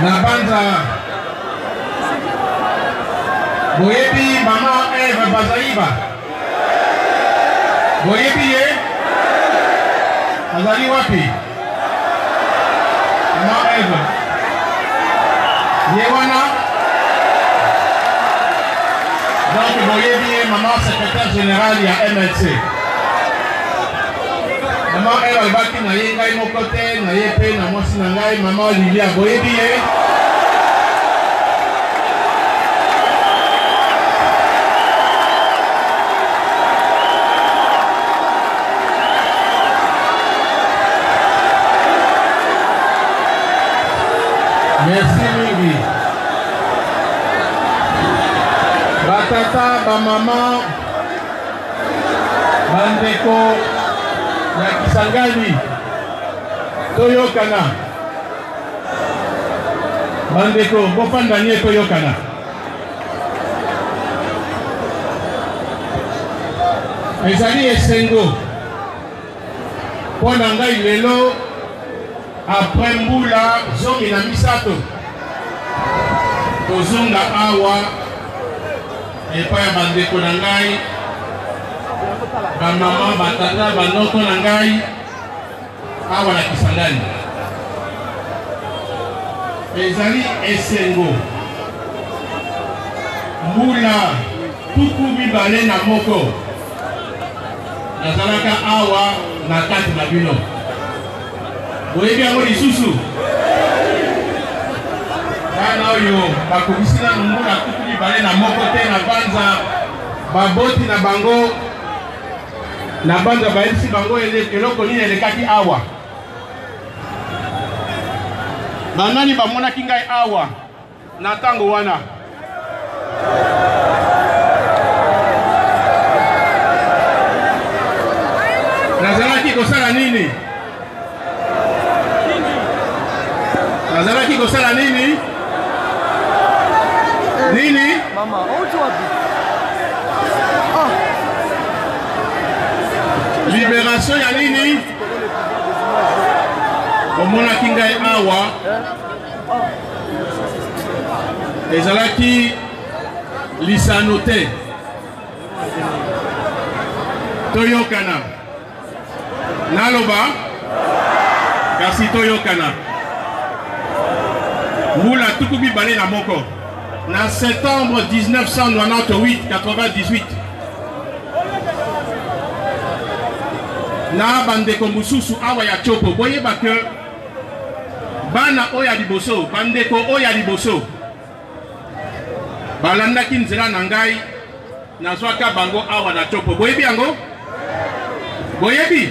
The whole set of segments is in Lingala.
Nabanza Boyebi Maman Eve Bazaiba Boyebi ye Azali wapi Maman Eve Yewana donc Boyebi ye Maman secrétaire général ya MLC Maman Eve albaki na ye ngai mokote na ye pe na mwasi na ngai Maman Olivia Boyebi ye Merci mingi. Batata, ba maman, bandeko ya Kisangani, toyokana. Bandeko, bofandanie toyokana. Ezali esengo. Pona ngai lelo après Mbula, zongi na misato tozonga awa epa ya bandeko na ngai bamama batata banoko na ngai awa na Kisangani ezali esengo Mbula tuku mibale na moko nazalaka awa na kati na bino Boyebi yango lisusu Bana oyo bakobisina Mbula tuku mibale na moko te na banza baboti na bango na banza bayebisi bango eloko nini elekaki awa banani bamonaki ngai awa na ntango wana nazalaki kosala nini Nazalaki kosala nini? Nini? Mama, ocho wapi? Libération ya nini? Omona kingai awa. Ezalaki lisanote. Toyokana. Naloba. Kasi toyokana. Mbula tuku mibale na moko na septembre 1998 na bandeko mususu awa ya chopo boyeba ke bana oya liboso bandeko oya liboso balandaki nzela na ngai nazwaka bango awa na chopo boyebi yango boyebi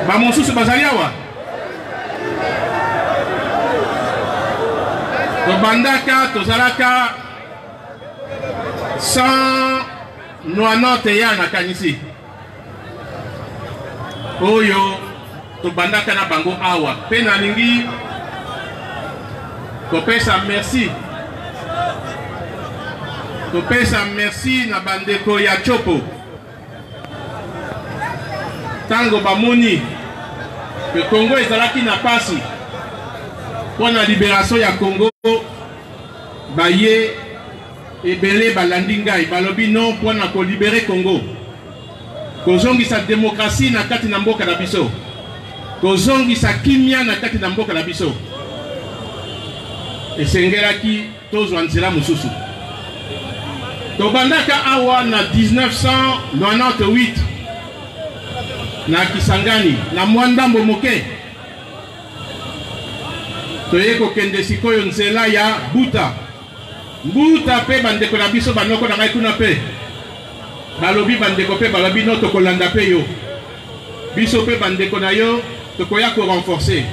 ba mususu bazali awa Tobandaka, tozalaka 190 ya na kanisi Oyo, tobandaka na bango awa Pe na lingi Kopesa merci Kopesa merci na bandeko ya chopo Tango bamoni Ke Congo ezalaki na pasi Pour la libération ya Congo baye ebele balandingai balobi non pour na ko libérer Congo kozongi sa démocratie na kati na mboka na biso kozongi sa kimia na kati na mboka na biso esengelaki tozwa nzela mususu tobandaka awa na 1998 na Kisangani na mwandambo moke Toyeko kende sikoyo nzela ya Buta Buta pe bandeko na biso banoko na ngai kuna pe balobi bandeko pe balobi no tokolanda pe yo biso pe bandeko na yo tokoya ko renforcer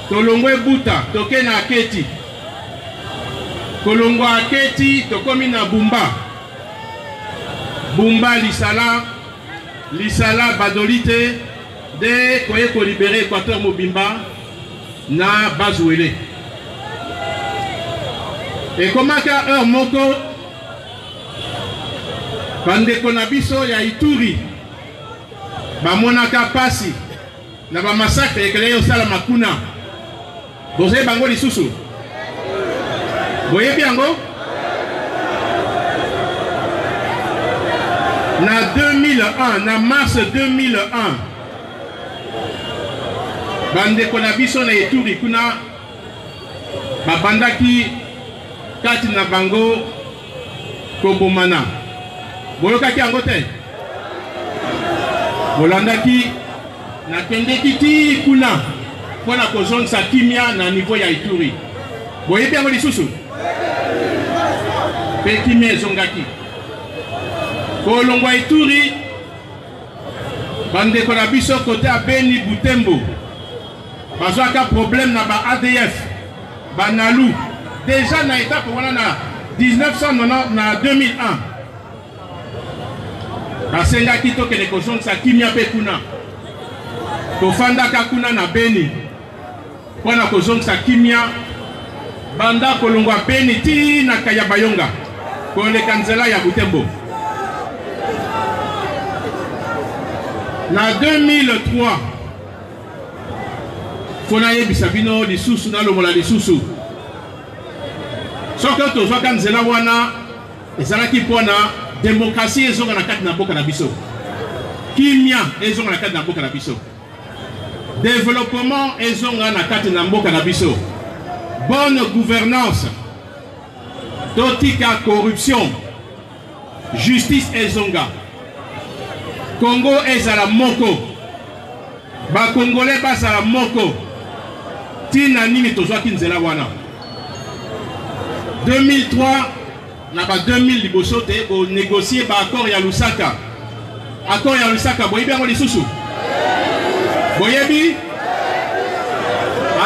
tolongwe Buta toke na Aketi kolongo Aketi tokomi na Bumba Bumba Lisala Badolite de koyeko libérer Équateur Mobimba na Bazuele et comment ka heure moko bandeko na biso ya Ituri bamonaka pasi na ba massacre ekele yo sala makuna Vous avez bango les sous-sous. Vous voyez bien, go? Na 2001, na mars 2001, bande konabiso na eturi kuna babandaki kati na bango kobomana. Boyokaki yango te. Bolandaki na kendeki ti kuna pona kozongisa kimia na niveau ya Ituri. Boyebi yango lisusu. Pe kimia ezongaki. Kolongwa Ituri bandeko na biso kote a Beni Butembo. Bazwaka problème na ba ADF. Banalu. Déjà na étape wana na 1990 na 2001. Basengaki tokende kozongisa kimia pe kuna. Tofandaka kuna na Beni. Pona kozongisa kimia banda kolongwa Beni ti na Kayabayonga. Koleka nzela ya Butembo. Na 2003 fona yebisa bino lisusu na lomola lisusu. Soki tozwaka nzela wana ezalaki mpona démocratie ezonga na kati na mboka na biso. Kimia ezonga na kati na mboka na biso. Développement ezonga na kati na mboka na biso. Bonne gouvernance. Totika corruption. Justice ezonga. Congo ezala moko. Ba Congolais bazala moko. Tina nini tozwaki nzela wana. 2003 na ba 2000 liboso te bo négocier ba accord ya Lusaka. Accord ya Lusaka boyebi yango lisusu. Boyebi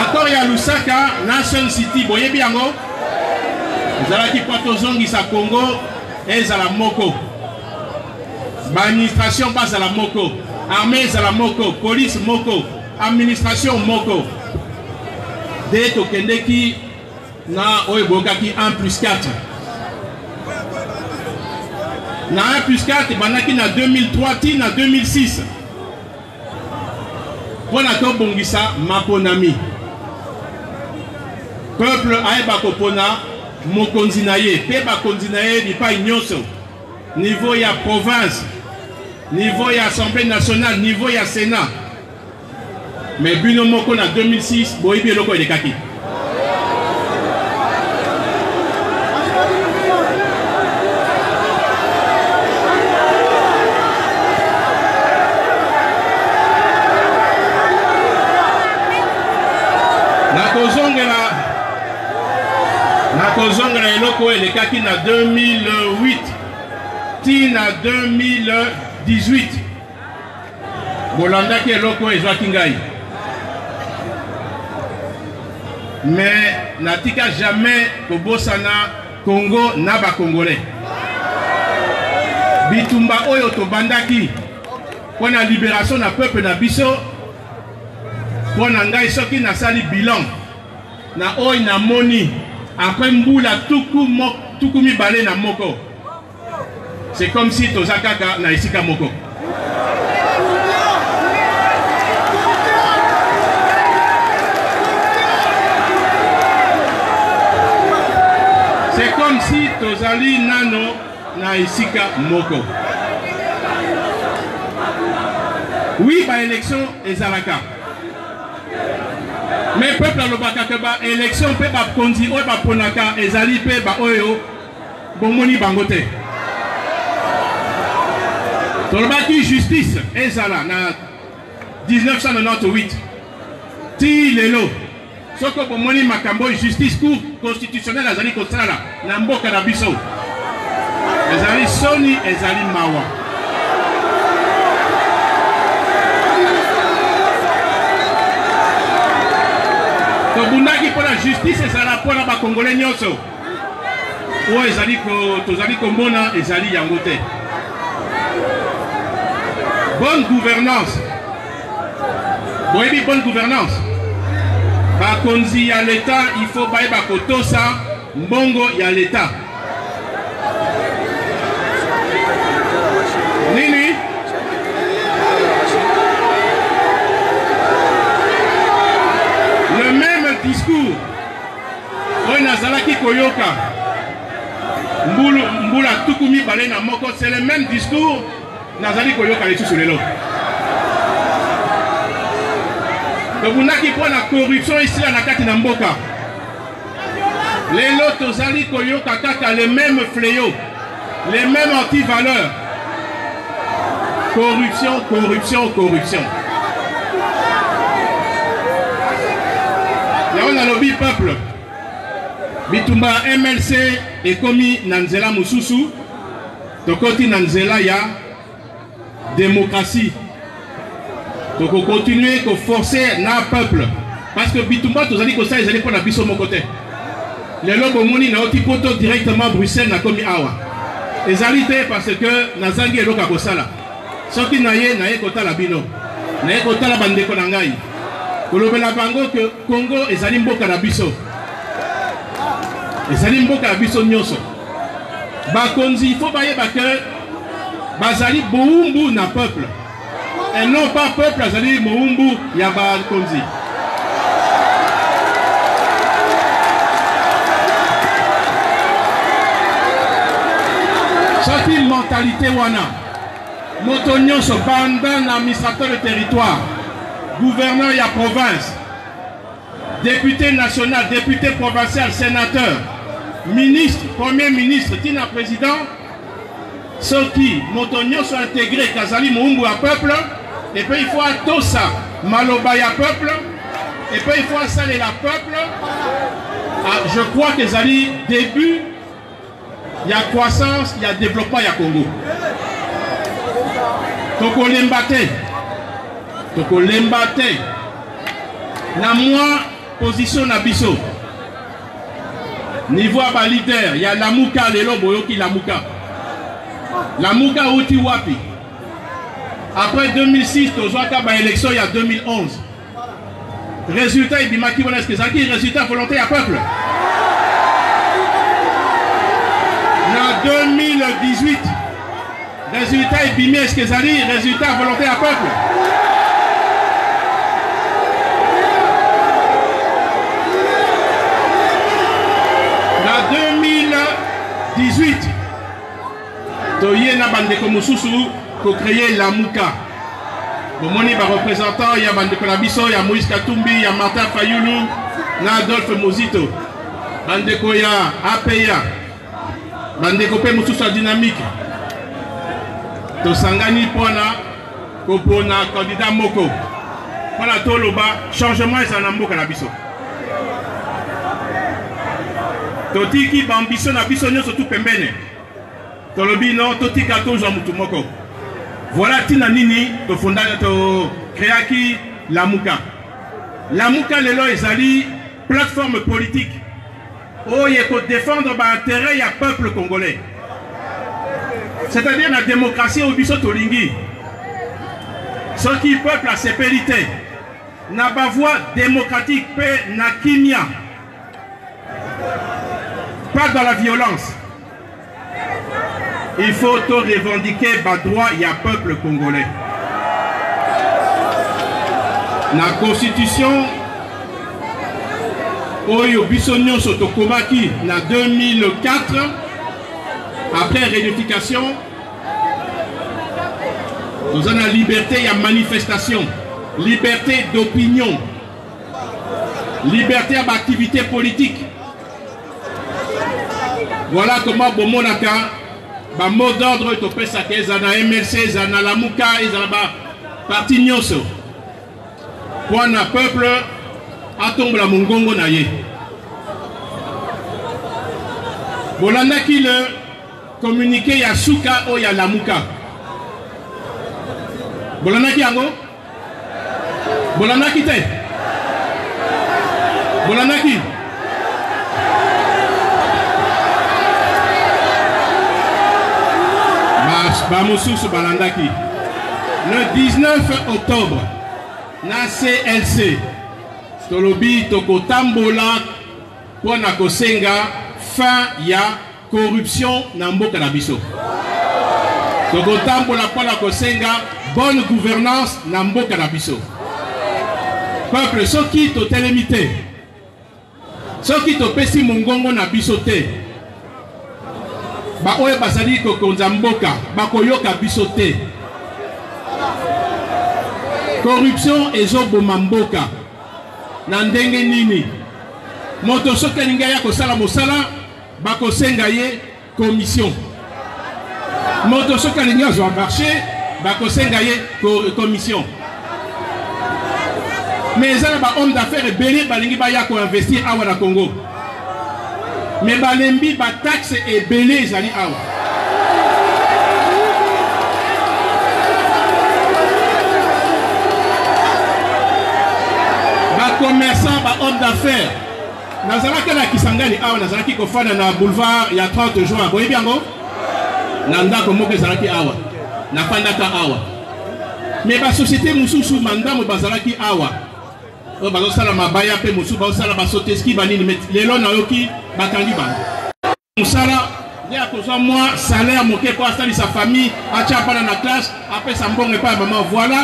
accord ya Lusaka Nation City boyebi yango. Ezalaki kwa tozongisa Congo ezala moko. Ba administration bazala moko. Armée ezala moko, police moko, administration moko. De tokendeki na oyebokaki 1+4. Na 1+4 bandaki na 2003 ti na 2006. Pona tobongisa maponami. Peuple ayeba kopona mokonzi na ye, pe bakonzi na ye bipai nyonso. Niveau ya province, niveau ya Assemblée nationale, niveau ya Sénat. Mais bino moko na 2006 boyebi eloko elekaki. Nakozongela eloko elekaki na 2008 ti na 2018. Bolandaki eloko ezwaki ngai. Mais natika jamais kobosana Congo na ba Congolais. Bitumba oyo tobandaki pona libération na peuple na biso. Pona ngai soki nasali bilan na oyo na moni après mbula tuku mibale na moko. C'est comme si tozakaka na isika moko. C'est comme si tozali nano na isika moko. Oui, ba élection ezalaka. Mais peuple alobaka ke ba élection pe ba konzi oyo ba ponaka ezali pe ba oyo bomoni bango te. Tolobaki justice ezala na 1998. Ti lelo soko bomoni makambo justice cour constitutionnelle azali kosala na mboka na biso. Ezali soni ezali mawa. Tobundaki pour la justice ezala pona ba Congolais nyonso. O ezali ko tozali komona ezali yango te. Bonne gouvernance. Boyebi bonne gouvernance. Bakonzi ya l'État, il faut baeba kotosa mbongo ya l'État. Nini? Le même discours oyo nazalaki koyoka mbula tukumi balé na moko, c'est le même discours nazali koyoka lisusu lelo. Tobunaki mpo na corruption esila na kati na mboka. Lelo tozali koyoka kaka les mêmes fléaux, les mêmes antivaleurs. Corruption, corruption, corruption. Là on a lobby peuple. Bitumba MLC est commis Nanzela Mususu. Tokoti Nanzela ya démocratie. Donc on continue à forcer na peuple. Parce que Bitumba tous allez que ça ils allaient prendre biso mon côté. Les lobes moni na oti poto directement Bruxelles na komi awa. Les alliés parce que nazangi eloka kosala. Soki naye kota la bino. Naye kota la bande ko nangai. Kolobela bango que Congo ezali mboka na biso. Ezali mboka na biso nyonso. Bakonzi il faut bayeba que bazali boumbu na peuple. Et non pas peuple azali boumbu ya bakonzi. Soki mentalité wana moto nyonso banda na administrateur de territoire, gouverneur ya province, député national, député provincial, sénateur, ministre, premier ministre, tina président, ceux qui motonio sont intégrés, Kazali Moumbu à peuple, et puis il faut tout ça, Maloba ya peuple, et puis il faut saler la peuple. Ah, je crois que Zali, début, il y a croissance, il y a développement, il y a Congo. Toko lembate, toko lembate, na moi, position na biso. Niveau à leader, il y a Lamuka, les lobos qui Lamuka. Lamuka outi wapi. Après 2006, tozwaka ba élection il y a 2011. Résultat, il dit Maki Bonas Kezaki, résultat volonté à peuple. En 2018, résultat, il dit Kezali, résultat volonté à peuple. En 2018, Toye na bandeko mususu pour créer Lamuka. Bomoni ba représentant, il y a bandeko na biso, il y a Moïse Katumbi, il y a Martin Fayulu, na Adolphe Mozito. Bandeko ya APA. Bandeko pe mususu a dynamique. Tosangani pona kopona candidat moko. Pona toloba changement et na mboka na biso. Totiki bambiso na biso nyonso tout pembene. Tolobi non totika tozo mutu moko. Voilà tina nini to fondaka to créaki Lamuka. Lamuka lelo ezali plateforme politique. Oh il faut défendre ba intérêt ya peuple congolais. C'est-à-dire la démocratie au biso tolingi. Ce qui peuple a sécurité. Na ba voix démocratique pe na kimia. Pas dans la violence. Il faut tout revendiquer bas droit, il y a peuple congolais. La constitution, Oyo Bissonio Sotokomaki, en 2004, après réunification, nous avons la liberté, il y a manifestation, liberté d'opinion, liberté d'activité politique. Voilà comment Bomonaka, ba mot d'ordre to pesa ke zana MLC, zana Lamuka, zana ba parti nyonso. Pour na peuple atombe la mongongo na ye. Bolanda ki le communiqué ya Suka o ya Lamuka. Bolanda ki yango? Bolanda ki te? Bolanda ki? Le 19 octobre, na CLC, Tolobi Toko Tambola, pour na kosenga fin ya corruption na mboka na biso. Toko Tambola pour na kosenga bonne gouvernance na mboka na biso. Peuple soki to telemité, soki topesi mongongo na biso te ba oyo bazali kokonza mboka bakoyoka biso te. Corruption ezoboma mboka na ndenge nini? Moto soki alingi ya kosala mosala bakosenga ye commission. Moto soki alingi azwa marché bakosenga ye commission. Mais ezala ba homme d'affaires ebele balingi baya ko investir awa na Congo. Mais balembi ba taxe ebele ezali awa. Ba commerçant, ba homme d'affaires. Nazalaki na Kisangani awa nazalaki kofana na boulevard ya 30 juin. Boye biango? Na ndako moko ezalaki awa. Na pandaka awa. Mais ba société mususu mandamo bazalaki awa. O bazo sala mabaya pe mususu bazo sala ba soteski banini met lelo na yoki bakangi bana. Musala nde akozwa moi salaire moke pour installer sa famille, acha pana na classe, après sa mbongo pa maman voilà,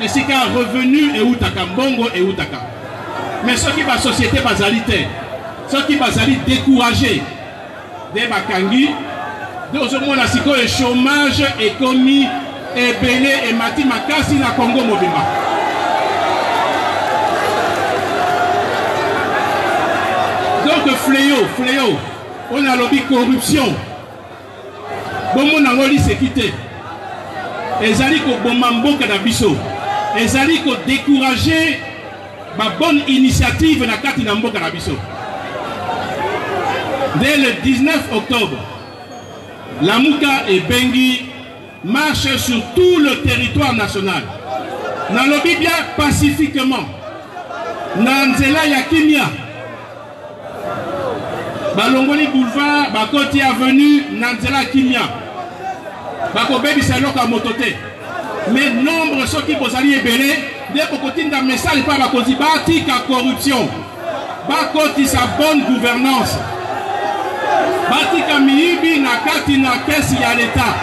et si ka revenu et utaka mbongo et utaka. Mais ceux qui ba société bazali te, ceux qui bazali découragé de bakangi, de ozomona siko le chômage est commis et belé et mati makasi na Congo mobimba. Donc fléau, on a lobby corruption. Bon mon angoli c'est quitté. Ezali ko bomamboka na biso. Ezali ko décourager ma bonne initiative na kati na mboka na biso. Dès le 19 octobre, la Mouka et Bengi marchent sur tout le territoire national. Dans le Biblia pacifiquement. Nanzela ya Kimia. Balongoli boulevard, Bakoti avenue, Nanzela Kimia. Bakobebi Saloka Motote. Mais nombre ceux qui posent alliés belé, dès qu'on continue dans message par Bakoti, Bati ka corruption. Bakoti sa bonne gouvernance. Bati ka miibi na kati na kesi ya l'État.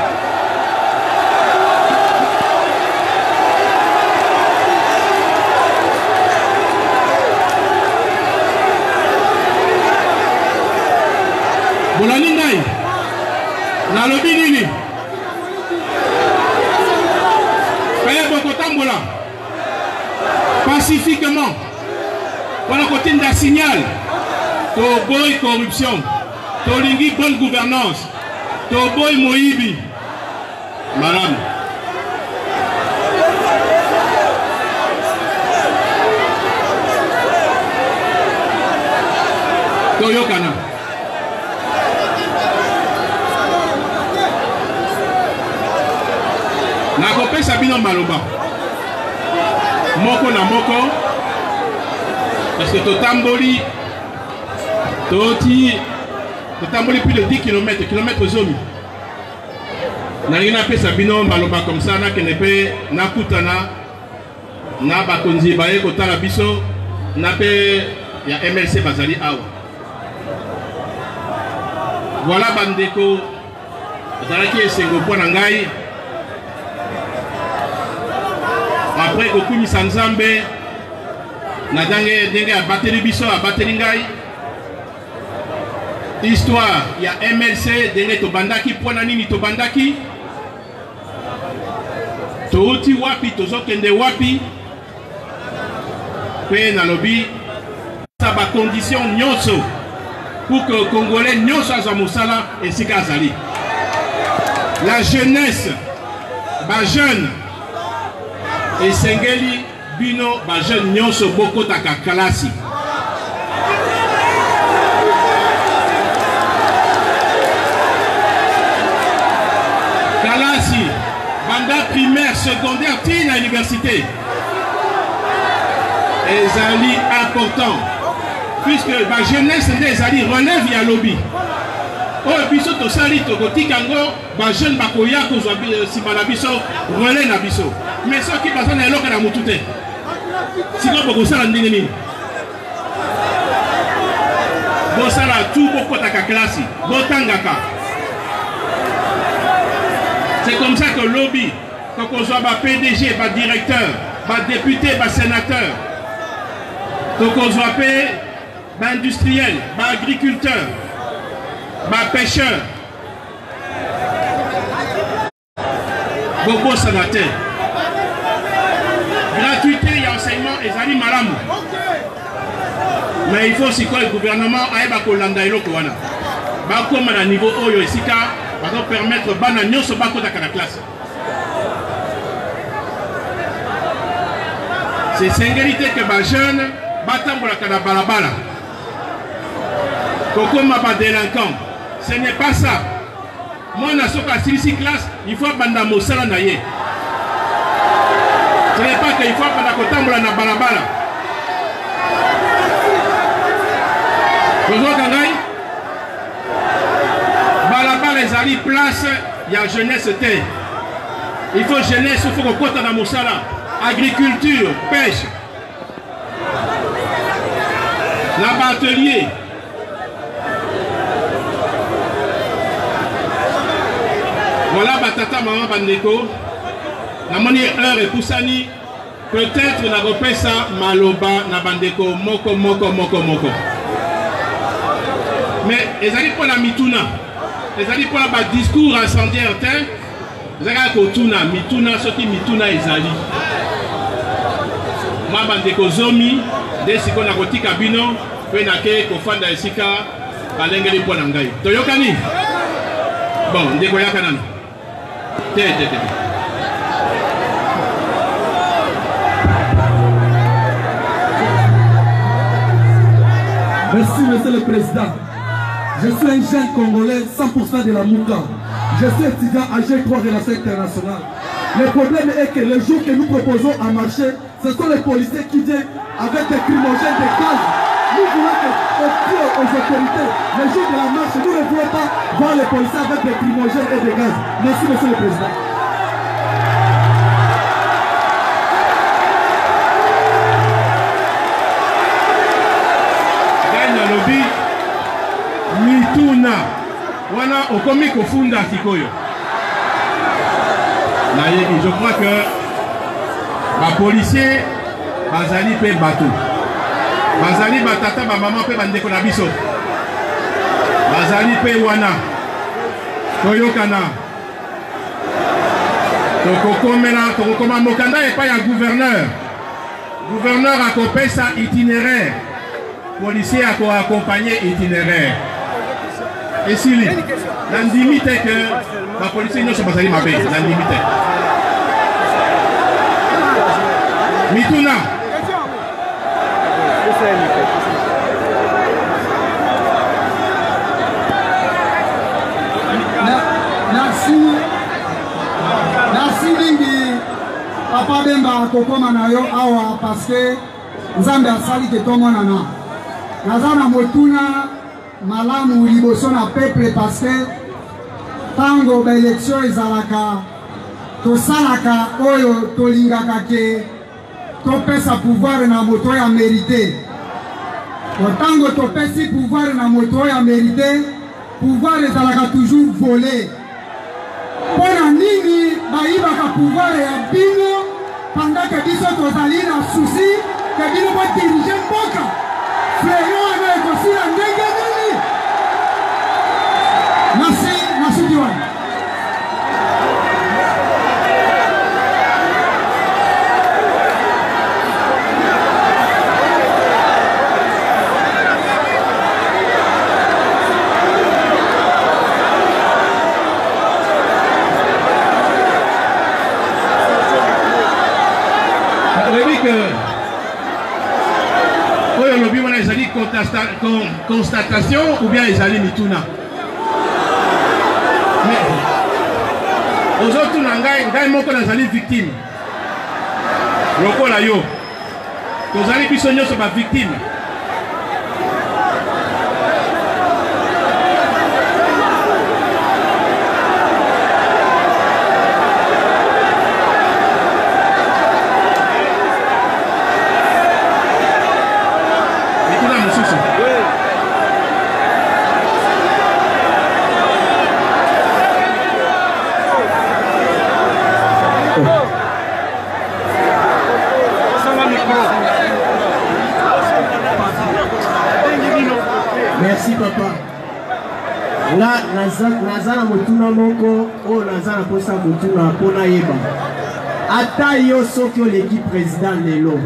Bolani ngai na lobi nini kaya bokotambola pacifiquement wana kotinda signal to boy corruption to lingi bonne gouvernance to boy moibi madame to yokana nakopesa bino maloba moko na moko parce que totamboli plus de 10 km zomi nalingi napesa bino maloba comme ça nakende mpe nakutana na bakonzi baye kotala biso na mpe ya MLC bazali awa. Voilà bandeko ezalaki esengo mpo na ngai. Après Kokuni Sanzambe, Nadenge a battu biso, a battu ngai. Histoire, il y a MLC, Denge Tobandaki, Ponanini Tobandaki. Touti wapi, Tozokende wapi. Pe na lobby, ça va condition nyonso pour que Congolais nyonso azamosala et sikazali. La jeunesse, ba jeune. Et Sengeli Bino Bajen Nyonso Boko Taka Kalasi. Kalasi, banda primaire, secondaire, tina université. Ezali important. Puisque la jeunesse Ezali relève ya lobby. Oh, biso to sali to kotikango, ba jeune bakoya ko si balabiso relais na biso. Mais ceux qui passent dans les locaux à Moutouté, si vous avez ça, vous avez tout pour la classe, c'est comme ça que le lobby, quand on soit PDG, directeur, député, sénateur, quand on soit industriel, agriculteur, pêcheur, Bobo Sanate. Gratuité et enseignement et Zali Malamou. Mais il faut aussi que le gouvernement aille à Kolanda et Lokowana. Comme à niveau Oyo et Sika, pour permettre Banagno ce bako dans la classe. C'est singulité que les jeunes battent pour la balabala. Koko m'a pas délinquant. Ce n'est pas ça. Moi, je suis à 6 classes, il faut banda mosala naye. Ce n'est pas qu'il faut banda kotambola na balabala. Bonjour Kangai. Balabala les alliés place, il y a jeunesse terre. Il faut jeunesse, il faut qu'on compte dans mosala. Agriculture, pêche. La batelier. Voilà, batata maman bandeko. La monnaie heure et poussani. Peut-être na repère ça maloba na bandeko moko. Mais les alliés pour la mituna. Les alliés pour la discours incendiaire. Les alliés pour tuna mituna ce qui mituna les alliés. Moi bandeko zomi dès qu'on a roti kabino pe na ke ko fanda esika balengeli pour ngai. Toyokani. Bon, ndeko yakana. Merci, Monsieur le Président. Je suis un jeune Congolais, 100% de la Mouka. Je suis étudiant à G3 Relations internationales. Le problème est que le jour que nous proposons à marcher, ce sont les policiers qui viennent avec des crimogènes, des gaz. Nous voulons aux autorités, le jour de la marche, nous ne voulons pas voir les policiers avec des crimogènes et des gaz. Merci, Monsieur le Président. Mituna wana okomi kofunda kikoyo na yebi. Je crois que les policiers bazali pe bateau bazali batata ba maman pe bandeko na biso bazali pe wana toyokana tokokoma mokanda epai ya gouverneur akopesa itinéraire policier accompagné itinéraire. Et si la limite est que la police ne se passe pas ma paix, la limite. Mituna. Merci Lingi. Papa Bemba kokoma na yo awa parce que Nzambe asali ke tomonana. Nazana motuna malamu liboso na peuple parce que tango ba élection ezalaka tosalaka oyo tolingaka ke topesa pouvoir na moto ya mérité. Tango topesi pouvoir na moto ya mérité, pouvoir ezalaka toujours volé. Pona nini baibaka pouvoir ya bino pendant que biso tozali na souci que bino ba diriger mboka. Frère wana ekosila ndenge nini? Merci Diwan. Constatation ou bien ils allaient mituna. Mais aux autres ngai moko nazali victime. Lokola yo. Tozali biso nyonso ba victime. Merci papa. Là, Nazana Motuna Moko, oh Nazana Posa Motuna Pona Yeba. Ata yo sokyo l'équipe président Lelo.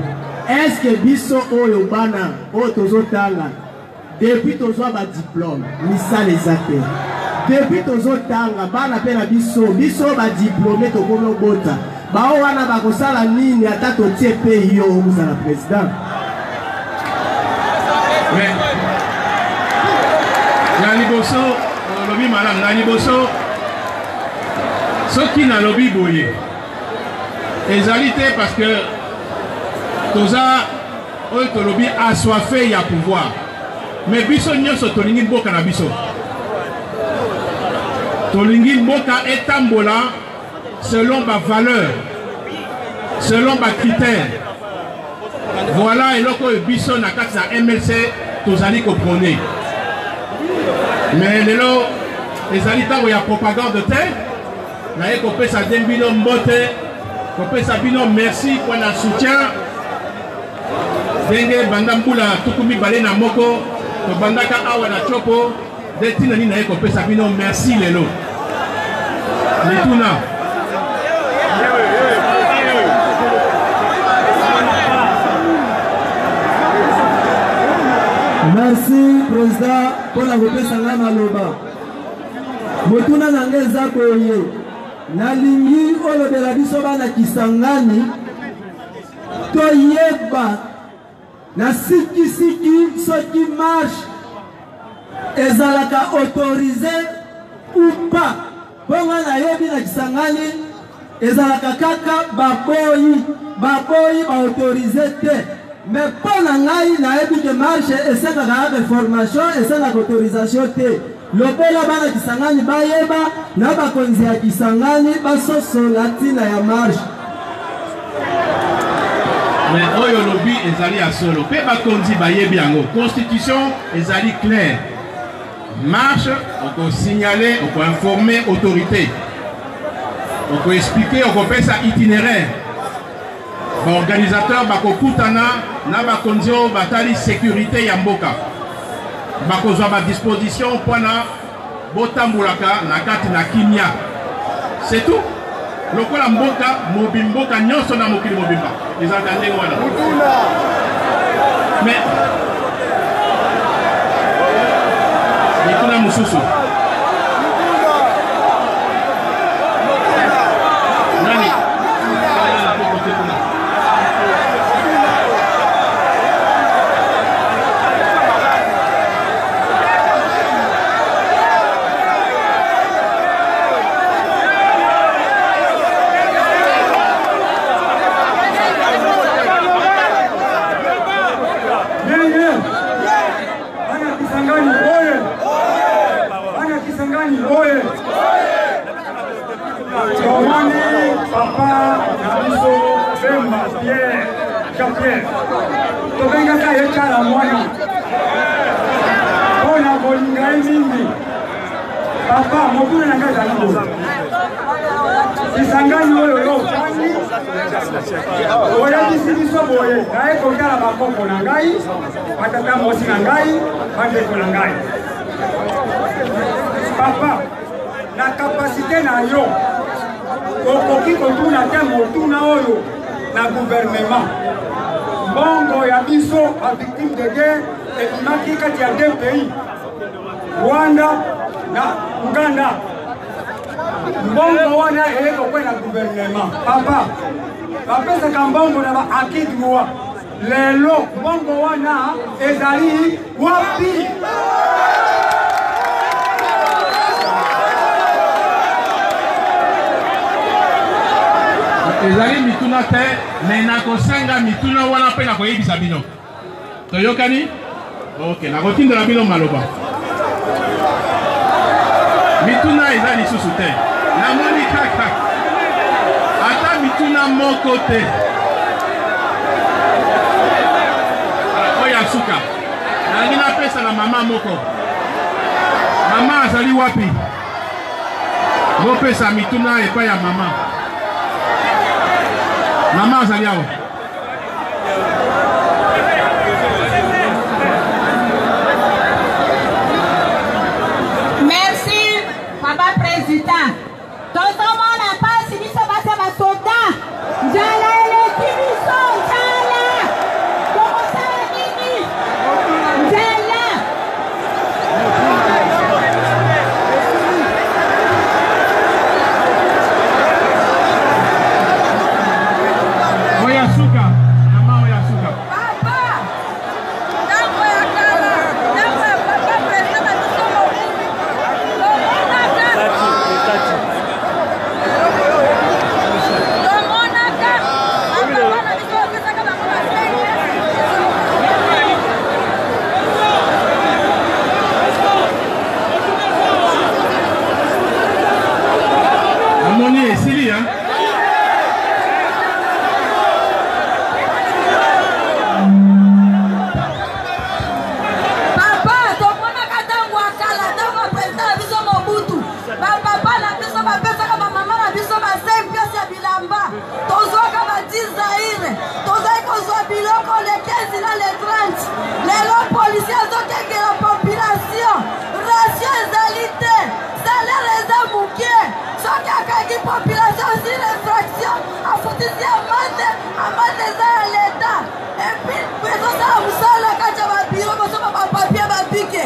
Est-ce que biso oyo bana o tozo tanga depuis tozo ba diplôme misa les athées. Depuis tozo tanga bana pe na biso ba diplômé to kono bota. Ba o wana ba kosala nini ata to tie pe yo za la président. Mais Nani Bosso, lobby madame Nani Bosso. Ce qui n'a lobby boye. Ezalité parce que Toza lobby assoiffé ya pouvoir. Mais biso nyonso tolingi mboka na biso. Tolingi mboka etambola selon ma valeur, selon ma critère. Voilà et loko biso na kati na MLC tozali ko prôner. Mais lelo ezalita ko ya propagande te. Na ye ko pesa dembino mbote. Kopesa bino merci pour le soutien. Denge banda mbula tukumi bale na moko. To bandaka awa na chopo. Detina ni na ye kopesa bino merci lelo. Mituna. Merci président pour la kopesa ngana loba. Motuna nangeza koye. Nalingi olobela biso bana Kisangani toyeba na siki soki marche ezalaka autorisé ou pas. Bongo na yebi na Kisangani ezalaka kaka baboyi ba autorisé te. Mais pour na ngai na yebi que marche esengaka formation esengaka autorisation te. Lobela bana Kisangani bayeba na bakonzi ya Kisangani basoso latina ya marche. Mais oyo lobby ezali ya solo. Pe bakonzi bayebi yango. Constitution ezali claire. Marche, on peut signaler, on peut informer autorité. On peut expliquer, on peut faire ça itinéraire. Organisateur bako kutana na bakonzi o batali sécurité ya mboka. Bakozwa ba disposition pona botambulaka na kati na kimia. C'est tout. Lokola mboka mobimboka nyonso na mokili mobimba. Ezaka ndenge wana. Mais Mituna mususu. Nani? Papa, Nabiso, Bemba, Pierre, Jean-Pierre. Tobengaka yekala mwana. Bona bolingai mingi. Papa, mokuna na ngaza libo. Kisangani oyo yo changi. Oya disibiso boye. Nae kokala bakoko na ngai. Batata mosi na ngai. Bandeko na ngai. Papa, na kapasite na yo. Okoki kotuna te motuna oyo na gouvernement. Mbongo ya biso a victime de guerre ebimaki kati ya deux pays, Rwanda na Uganda. Mbongo wana eyeko na gouvernement. Papa, bapesaka mbongo na ba acquis droit. Lelo mbongo wana ezali wapi? ezali mituna te mais nakosenga mituna wana mpe nakoyebisa bino toyokani. Ok, nakotindela bino maloba mituna eza lisusu te namoni kaka ata mituna moko te oyo asuka nalingi napesa na mama moko. Mama azali wapi? Bopesa mituna epai ya mama. Mama azali awa. population sur l'infraction, à foutre amende eza ya l'État. Et puis, ezosala mosala kati ya babiro, bosoma bapapie babike.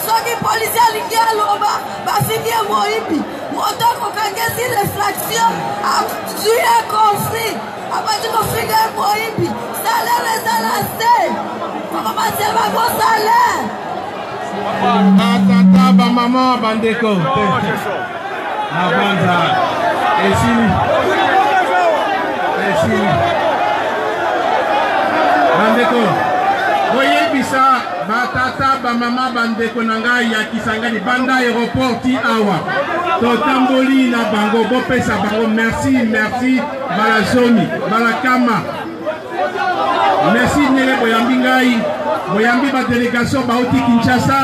Soki policier alingi aloba, bafingi ye moyibi. Moto akokangi sur l'infraction, azwi ye conflit. Abandi kofinga ye moyibi. Salaire ezala se. Bakomasela bango salaire. Batata, bamaman, bandeko. Avanza. Esili. Bandeko. Voyez bisa batata bamama bandeko nanga ya Kisangani banda aéroport ti awa. Totamboli na bango bopesa bango merci balazoni balakama. Merci Nele boyambi ngai. Boyambi ba délégation bauti Kinshasa.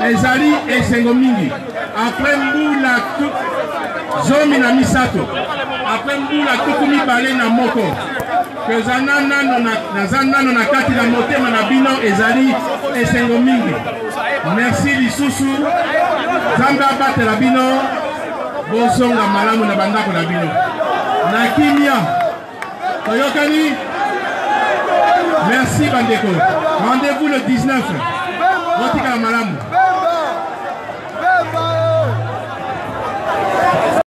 Ezali esengo mingi. Après mbula zomi na misato. Après mbula tukumi bale na moko. Naza nano na kati na motema na bino ezali esengo mingi. Merci lisusu. Zamba abatela bino. Bozonga malamu na bandako na bino. Na kimia. Toyokani. Merci bandeko. Rendez-vous le 19. Votika malamu.